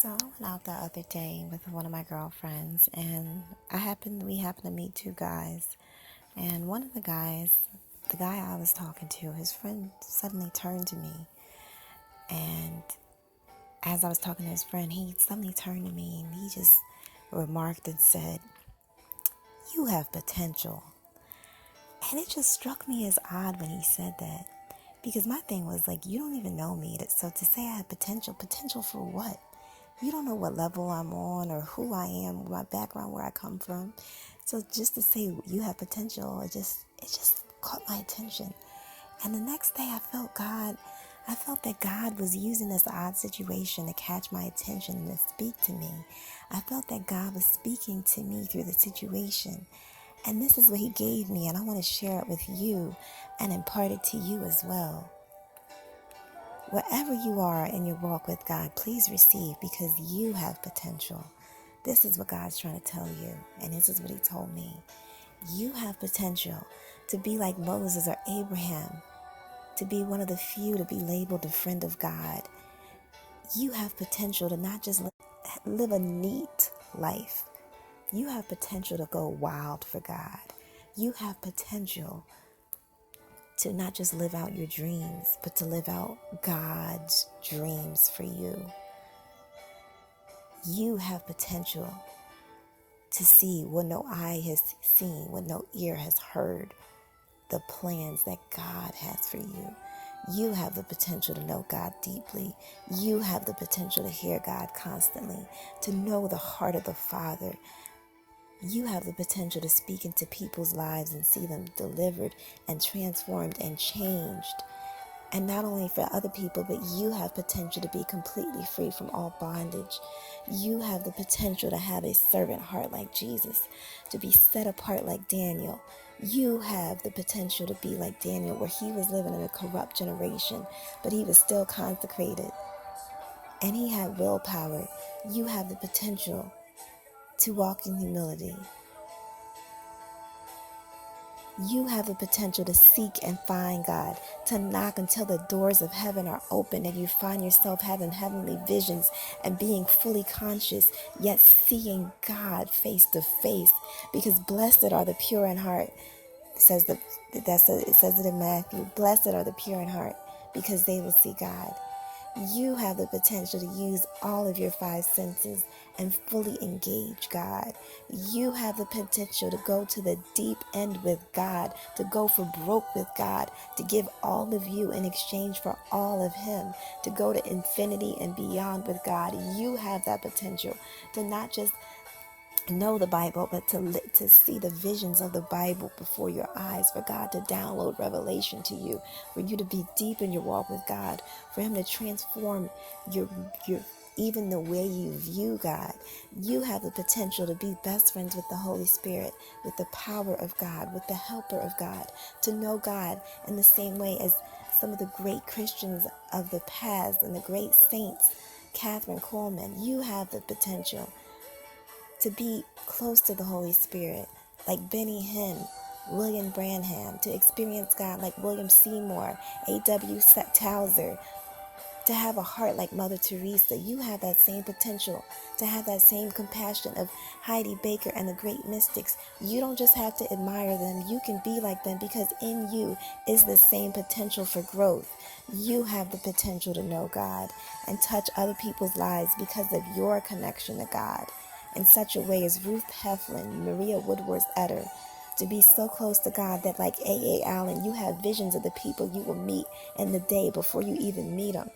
So I went out the other day with one of my girlfriends, and we happened to meet two guys. And one of the guys, the guy I was talking to, his friend suddenly turned to me. And as I was talking to his friend, he suddenly turned to me and he just remarked and said, "You have potential." And it just struck me as odd when he said that. Because my thing was like, you don't even know me. So to say I have potential for what? You don't know what level I'm on or who I am, my background, where I come from. So just to say you have potential, it just caught my attention. And the next day I felt that God was using this odd situation to catch my attention and to speak to me. I felt that God was speaking to me through the situation. And this is what he gave me, and I want to share it with you and impart it to you as well. Wherever you are in your walk with God, please receive, because you have potential. This is what God's trying to tell you, and this is what he told me. You have potential to be like Moses or Abraham, to be one of the few to be labeled a friend of God. You have potential to not just live a neat life. You have potential to go wild for God. You have potential to not just live out your dreams, but to live out God's dreams for you. You have potential to see what no eye has seen, what no ear has heard, the plans that God has for you. You have the potential to know God deeply. You have the potential to hear God constantly, to know the heart of the Father. You have the potential to speak into people's lives and see them delivered and transformed and changed. And not only for other people, but you have potential to be completely free from all bondage. You have the potential to have a servant heart like Jesus, to be set apart like Daniel. You have the potential to be like Daniel, where he was living in a corrupt generation, but he was still consecrated. And he had willpower. You have the potential to walk in humility. You have the potential to seek and find God, to knock until the doors of heaven are open and you find yourself having heavenly visions and being fully conscious, yet seeing God face to face. Because blessed are the pure in heart. It says it in Matthew. Blessed are the pure in heart, because they will see God. You have the potential to use all of your five senses and fully engage God. You have the potential to go to the deep end with God, to go for broke with God, to give all of you in exchange for all of him, to go to infinity and beyond with God. You have that potential to not just know the Bible, but to see the visions of the Bible before your eyes, for God to download revelation to you, for you to be deep in your walk with God, for him to transform your even the way you view God. You have the potential to be best friends with the Holy Spirit, with the power of God, with the helper of God, to know God in the same way as some of the great Christians of the past and the great saints, Catherine Coleman. You have the potential to be close to the Holy Spirit, like Benny Hinn, William Branham, to experience God like William Seymour, A.W. Towser, to have a heart like Mother Teresa. You have that same potential, to have that same compassion of Heidi Baker and the great mystics. You don't just have to admire them, you can be like them, because in you is the same potential for growth. You have the potential to know God and touch other people's lives because of your connection to God, in such a way as Ruth Heflin, Maria Woodworth Etter, to be so close to God that, like A.A. Allen, you have visions of the people you will meet in the day before you even meet them.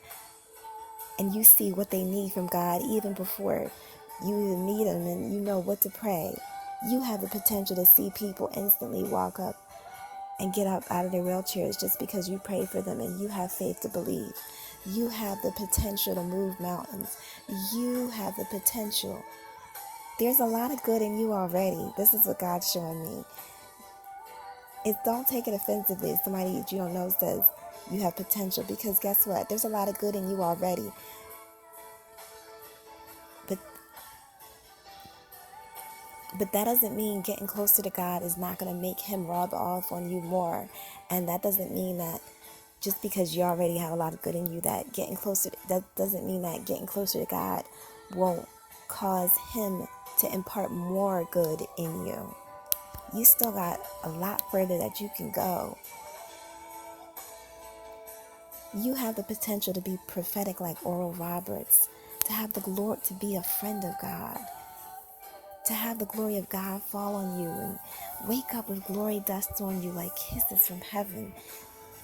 And you see what they need from God even before you even meet them, and you know what to pray. You have the potential to see people instantly walk up and get up out of their wheelchairs just because you pray for them and you have faith to believe. You have the potential to move mountains. You have the potential. There's a lot of good in you already. This is what God's showing me. Don't take it offensively if somebody that you don't know says you have potential, because guess what? There's a lot of good in you already. But that doesn't mean getting closer to God is not going to make him rub off on you more. And that doesn't mean that just because you already have a lot of good in you, that doesn't mean that getting closer to God will cause him to impart more good in you. You still got a lot further that you can go. You have the potential to be prophetic like Oral Roberts, to have the glory, to be a friend of God, to have the glory of God fall on you and wake up with glory dust on you like kisses from heaven.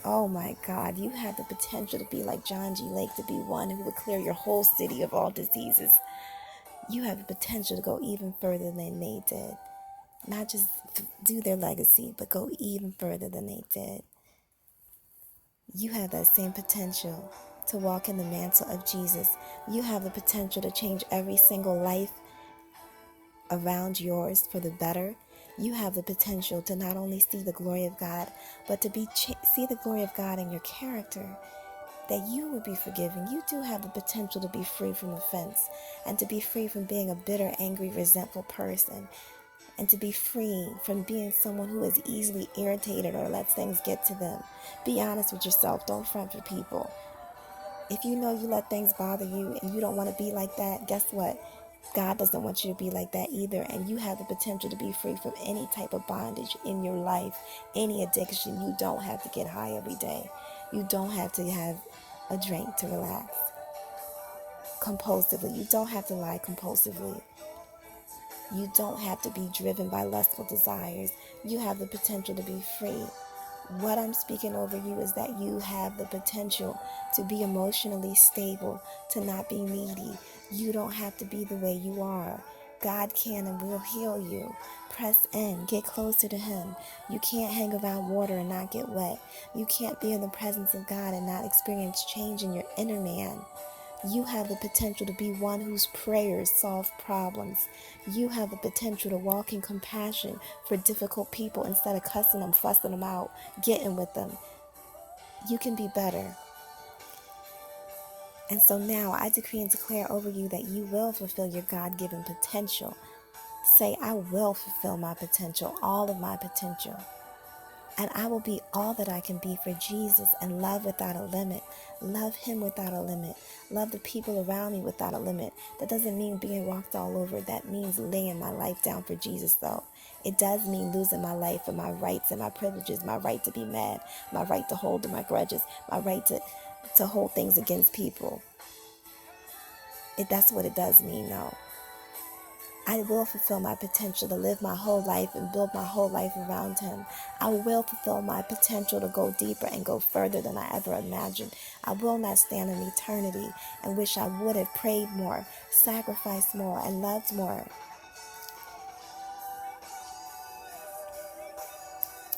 Oh my God, you have the potential to be like John G. Lake, to be one who would clear your whole city of all diseases. You have the potential to go even further than they did. Not just do their legacy, but go even further than they did. You have that same potential to walk in the mantle of Jesus. You have the potential to change every single life around yours for the better. You have the potential to not only see the glory of God, but to see the glory of God in your character, that you would be forgiven. You do have the potential to be free from offense and to be free from being a bitter, angry, resentful person, and to be free from being someone who is easily irritated or lets things get to them. Be honest with yourself. Don't front for people. If you know you let things bother you and you don't want to be like that, guess what? God doesn't want you to be like that either. And you have the potential to be free from any type of bondage in your life, any addiction. You don't have to get high every day. You don't have to have a drink to relax compulsively. You don't have to lie compulsively. You don't have to be driven by lustful desires. You have the potential to be free. What I'm speaking over you is that you have the potential to be emotionally stable, to not be needy. You don't have to be the way you are. God can and will heal you. Press in, get closer to him. You can't hang around water and not get wet. You can't be in the presence of God and not experience change in your inner man. You have the potential to be one whose prayers solve problems. You have the potential to walk in compassion for difficult people instead of cussing them, fussing them out, getting with them. You can be better. And so now I decree and declare over you that you will fulfill your God-given potential. Say, I will fulfill my potential, all of my potential. And I will be all that I can be for Jesus and love without a limit. Love him without a limit. Love the people around me without a limit. That doesn't mean being walked all over. That means laying my life down for Jesus, though. It does mean losing my life for my rights and my privileges, my right to be mad, my right to hold my grudges, my right to hold things against people. That's what it does mean, though. I will fulfill my potential to live my whole life and build my whole life around him. I will fulfill my potential to go deeper and go further than I ever imagined. I will not stand in eternity and wish I would have prayed more, sacrificed more, and loved more.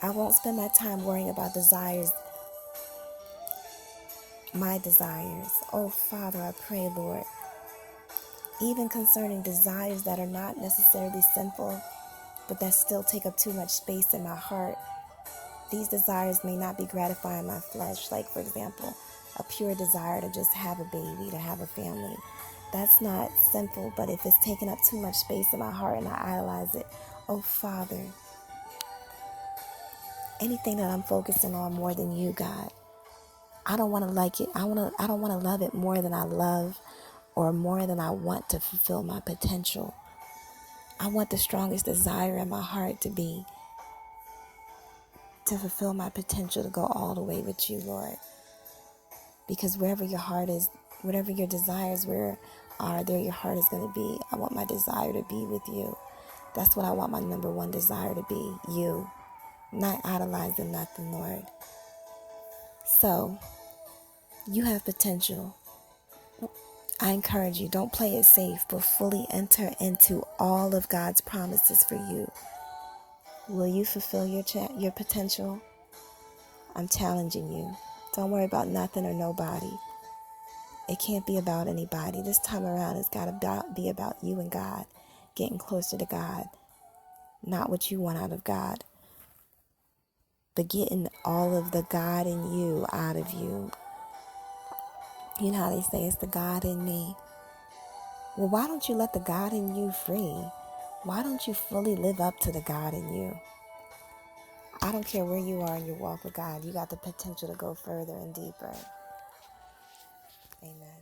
I won't spend my time worrying about desires, my desires. Oh, Father, I pray, Lord, even concerning desires that are not necessarily sinful, but that still take up too much space in my heart. These desires may not be gratifying my flesh, like, for example, a pure desire to just have a baby, to have a family. That's not sinful, but if it's taking up too much space in my heart and I idolize it, oh, Father, anything that I'm focusing on more than you, God, I don't want to like it. I don't want to love it more than I love or more than I want to fulfill my potential. I want the strongest desire in my heart to be to fulfill my potential to go all the way with you, Lord. Because wherever your heart is, whatever your desires are, there your heart is going to be. I want my desire to be with you. That's what I want my number one desire to be, you. Not idolizing nothing, Lord. So, you have potential. I encourage you, don't play it safe, but fully enter into all of God's promises for you. Will you fulfill your potential? I'm challenging you. Don't worry about nothing or nobody. It can't be about anybody. This time around, it's got to be about you and God, getting closer to God. Not what you want out of God, but getting all of the God in you out of you. You know how they say it's the God in me. Well, why don't you let the God in you free? Why don't you fully live up to the God in you? I don't care where you are in your walk with God. You got the potential to go further and deeper. Amen.